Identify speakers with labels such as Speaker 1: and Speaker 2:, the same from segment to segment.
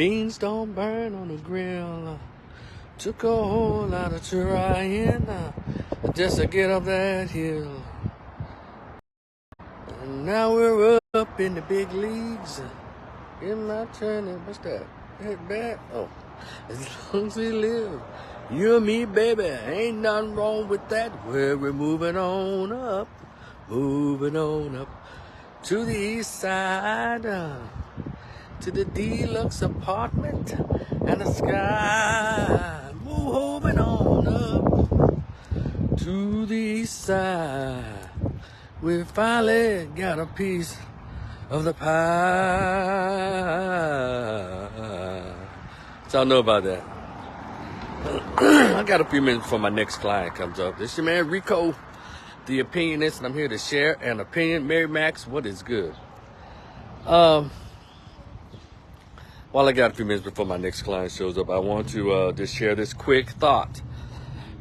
Speaker 1: Beans don't burn on the grill. Took a whole lot of trying just to get up that hill. And now we're up in the big leagues. In my turn, what's that? That bad? Oh, as long as we live, you and me, baby, ain't nothing wrong with that. We're moving on up to the east side, to the deluxe apartment and the sky. Moving on up to the east side. We finally got a piece of the pie. So I know about that. I got a few minutes before my next client comes up. This is your man Rico, the opinionist, and I'm here to share an opinion. Mary Max, what is good? While I got a few minutes before my next client shows up, I want to just share this quick thought.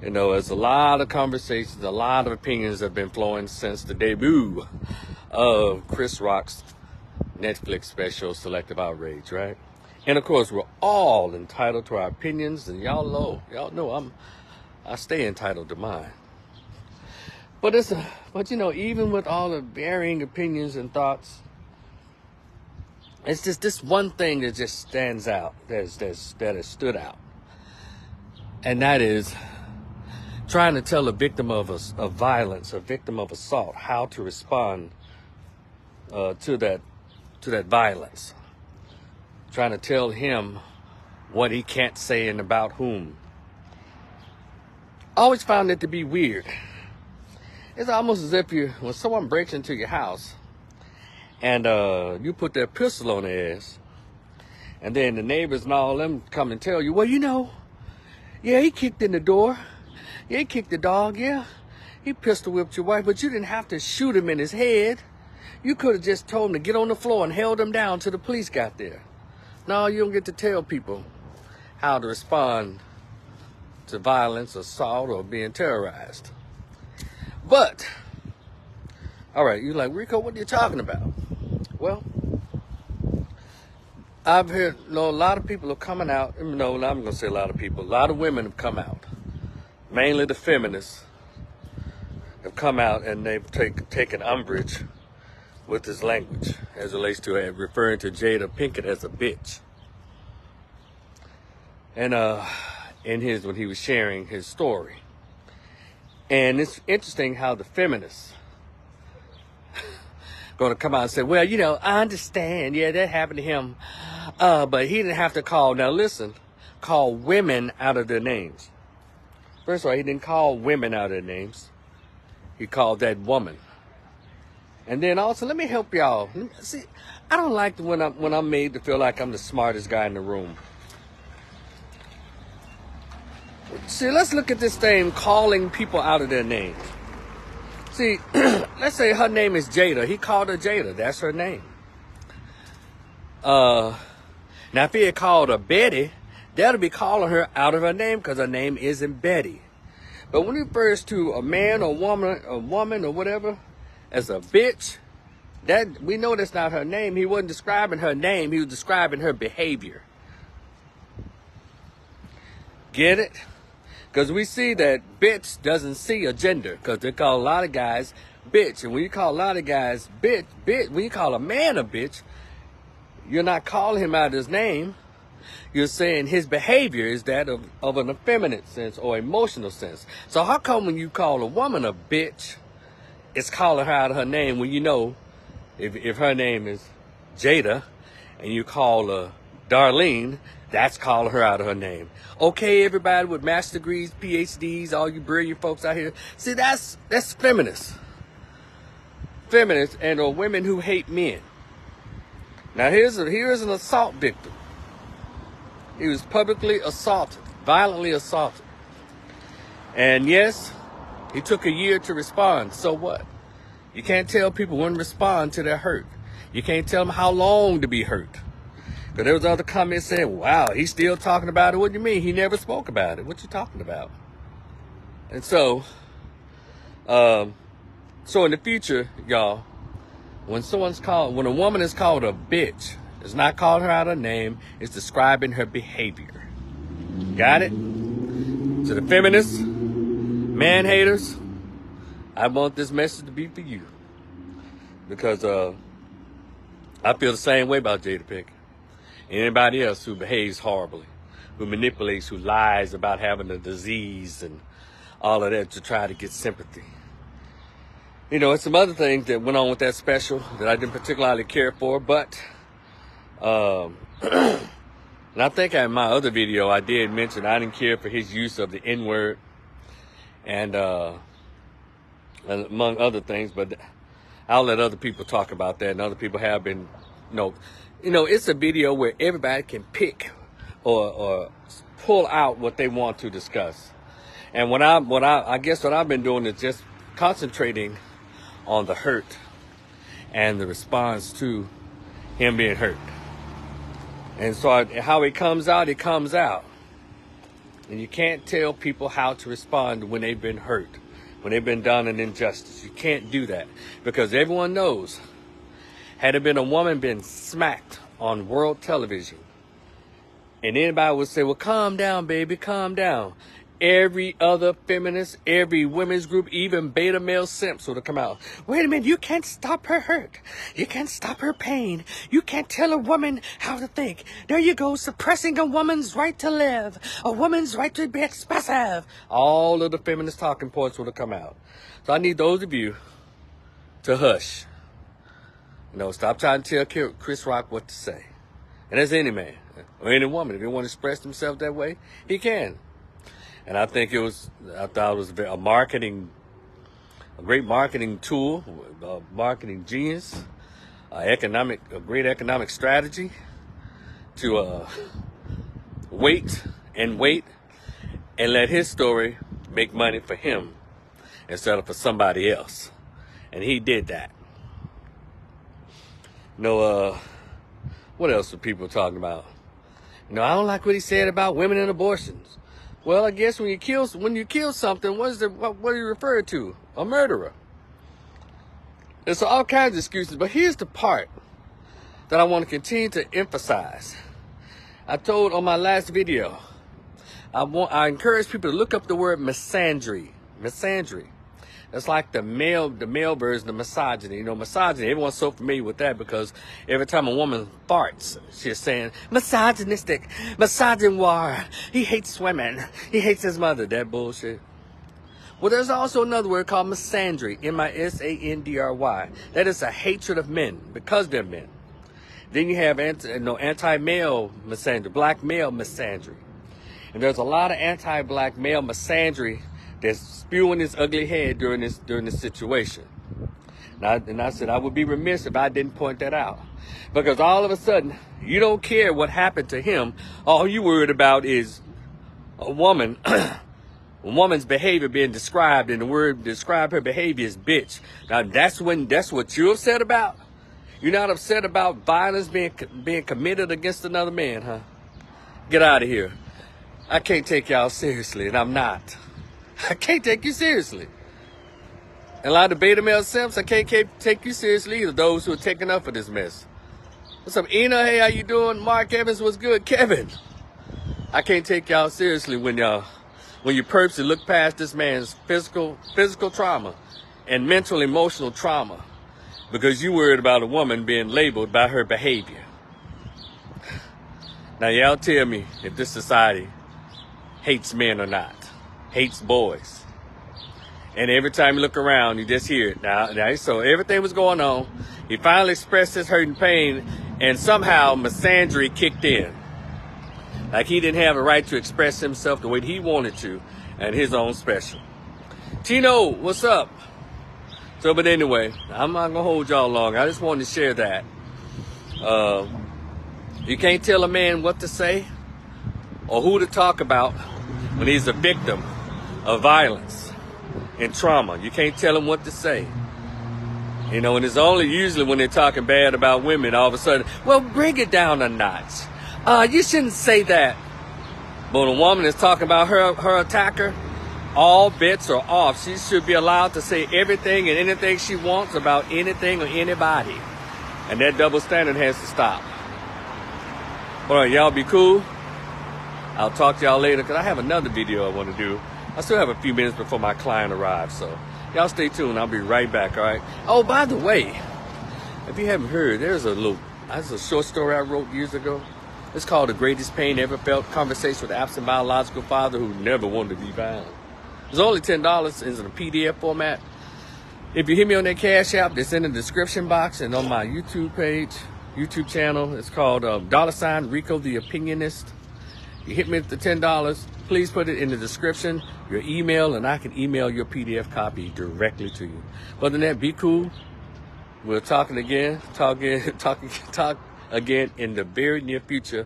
Speaker 1: You know, there's a lot of conversations, a lot of opinions have been flowing since the debut of Chris Rock's Netflix special, Selective Outrage, right? And of course, we're all entitled to our opinions, and y'all know I stay entitled to mine. But you know, even with all the varying opinions and thoughts, it's just this one thing that just stands out, that has stood out, and that is trying to tell a victim of violence, a victim of assault, how to respond to that violence. Trying to tell him what he can't say and about whom. I always found it to be weird. It's almost as if when someone breaks into your house and you put that pistol on their ass, and then the neighbors and all them come and tell you, well, you know, yeah, he kicked in the door. Yeah, he kicked the dog, yeah. He pistol whipped your wife, but you didn't have to shoot him in his head. You could have just told him to get on the floor and held him down till the police got there. No, you don't get to tell people how to respond to violence, assault, or being terrorized. But, all right, you're like, Rico, what are you talking about? Well, I've heard, a lot of people are coming out. No, I'm going to say a lot of people. A lot of women have come out. Mainly the feminists have come out and they've taken umbrage with his language as it relates to referring to Jada Pinkett as a bitch. And when he was sharing his story. And it's interesting how the feminists going to come out and say, well, you know, I understand. Yeah, that happened to him. But he didn't have to call women out of their names. First of all, he didn't call women out of their names. He called that woman. And then also, let me help y'all. See, I don't like when I'm made to feel like I'm the smartest guy in the room. See, let's look at this thing, calling people out of their names. See, let's say her name is Jada. He called her Jada. That's her name. Now, if he had called her Betty, that'll be calling her out of her name because her name isn't Betty. But when he refers to a man or woman or whatever as a bitch, that we know that's not her name. He wasn't describing her name. He was describing her behavior. Get it? Because we see that bitch doesn't see a gender, because they call a lot of guys bitch. And when you call a lot of guys bitch, when you call a man a bitch, you're not calling him out of his name. You're saying his behavior is that of an effeminate sense or emotional sense. So how come when you call a woman a bitch, it's calling her out of her name when you know if her name is Jada and you call her Darlene, that's calling her out of her name. Okay, everybody with master's degrees, PhDs, all you brilliant folks out here. See, that's feminists. Feminists and or women who hate men. Now here's an assault victim. He was publicly assaulted, violently assaulted. And yes, he took a year to respond. So what? You can't tell people when to respond to their hurt. You can't tell them how long to be hurt. Because there was other comments saying, wow, he's still talking about it. What do you mean? He never spoke about it. What you talking about? And so in the future, y'all, when a woman is called a bitch, It's not calling her out her name. It's describing her behavior. Got it? To the feminists, man haters, I want this message to be for you. Because I feel the same way about Jada Pinkett. Anybody else who behaves horribly, who manipulates, who lies about having a disease and all of that to try to get sympathy. You know, it's some other things that went on with that special that I didn't particularly care for, but and I think in my other video I did mention I didn't care for his use of the N-word and among other things, but I'll let other people talk about that, and other people have been, you know, it's a video where everybody can pick or pull out what they want to discuss. And I guess what I've been doing is just concentrating on the hurt and the response to him being hurt. And so how it comes out, it comes out. And you can't tell people how to respond when they've been hurt, when they've been done an injustice. You can't do that, because everyone knows, had it been a woman been smacked on world television, and anybody would say, well, calm down, baby, calm down. Every other feminist, every women's group, even beta male simps would have come out. Wait a minute, you can't stop her hurt. You can't stop her pain. You can't tell a woman how to think. There you go, suppressing a woman's right to live, a woman's right to be expressive. All of the feminist talking points would have come out. So I need those of you to hush. You know, stop trying to tell Chris Rock what to say. And that's any man or any woman. If he want to express himself that way, he can. And I thought it was a great marketing tool, a marketing genius, a great economic strategy to wait and let his story make money for him instead of for somebody else. And he did that. You know, what else were people talking about? You know, I don't like what he said about women and abortions. Well, I guess when you kill something, what do you refer to? A murderer. There's all kinds of excuses, but here's the part that I want to continue to emphasize. I told on my last video, I encourage people to look up the word misandry. Misandry. That's like the male version of misogyny. You know, misogyny, everyone's so familiar with that because every time a woman farts, she's saying, misogynistic, misogynoir, he hates women, he hates his mother. That bullshit. Well, there's also another word called misandry, M-I-S-A-N-D-R-Y. That is a hatred of men because they're men. Then you have anti-male misandry, black male misandry. And there's a lot of anti-black male misandry that's spewing its ugly head during this situation. And I said I would be remiss if I didn't point that out. Because all of a sudden, you don't care what happened to him. All you worried about is a woman's behavior being described, and the word describe her behavior is bitch. Now that's what you're upset about? You're not upset about violence being committed against another man, huh? Get out of here. I can't take y'all seriously, and I'm not. I can't take you seriously. And a lot of beta male simps, I can't take you seriously either, those who are taking up for this mess. What's up, Ina? Hey, how you doing? Mark Evans, what's good? Kevin. I can't take y'all seriously when you purposely look past this man's physical trauma and mental, emotional trauma because you worried about a woman being labeled by her behavior. Now, y'all tell me if this society hates men or not. Hates boys. And every time you look around, you just hear it. Now, so everything was going on. He finally expressed his hurt and pain, and somehow misandry kicked in. Like he didn't have a right to express himself the way he wanted to at his own special. Tino, what's up? So, but anyway, I'm not gonna hold y'all long. I just wanted to share that. You can't tell a man what to say or who to talk about when he's a victim of violence and trauma. You can't tell him what to say. You know, and it's only usually when they're talking bad about women, all of a sudden, well, bring it down a notch. You shouldn't say that. But when a woman is talking about her attacker, all bets are off. She should be allowed to say everything and anything she wants about anything or anybody. And that double standard has to stop. All right, y'all be cool. I'll talk to y'all later because I have another video I want to do. I still have a few minutes before my client arrives, so y'all stay tuned. I'll be right back, all right? Oh, by the way, if you haven't heard, there's a short story I wrote years ago. It's called The Greatest Pain Ever Felt, Conversation with an Absent Biological Father Who Never Wanted to Be Found. It's only $10. It's in a PDF format. If you hit me on that Cash App, it's in the description box and on my YouTube page, YouTube channel. It's called $Rico the Opinionist. You hit me at the $10. Please put it in the description, your email, and I can email your PDF copy directly to you. Other than that, be cool. We'll talk again in the very near future.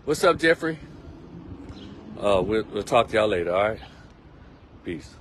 Speaker 1: What's up, Jeffrey? We'll talk to y'all later, all right? Peace.